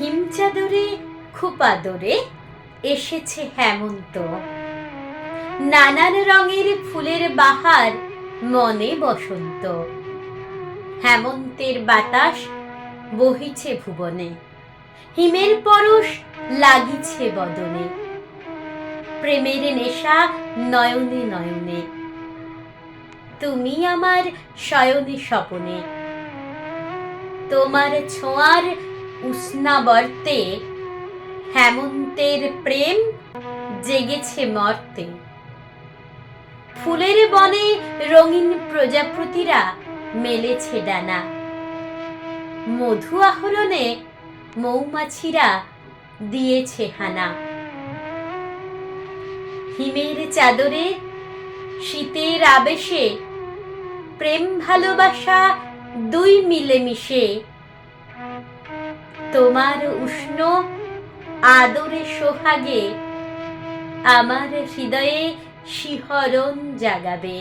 হিমচাদরে খুব আদরে এসেছে হেমন্ত, নানান রঙের ফুলের বাহার মনে বসন্ত। হেমন্তের বাতাস বহিছে ভুবনে, হিমের পরশ লাগিছে বদনে। প্রেমের নেশা নয়নে নয়নে, তুমি আমার শয়নে স্বপনে। তোমার ছোঁয়ার উষ্ণাবর্তে হেমন্তের প্রেম জেগেছে মর্তে। ফুলের বনে রঙিন প্রজাপতিরা মেলেছে ডানা, মধু আহরণে মৌমাছিরা দিয়েছে হানা। হিমের চাদরে শীতের আবেশে প্রেম ভালোবাসা দুই মিলেমিশে তোমার উষ্ণ আদরে সোহাগে আমার হৃদয়ে শিহরণ জাগাবে।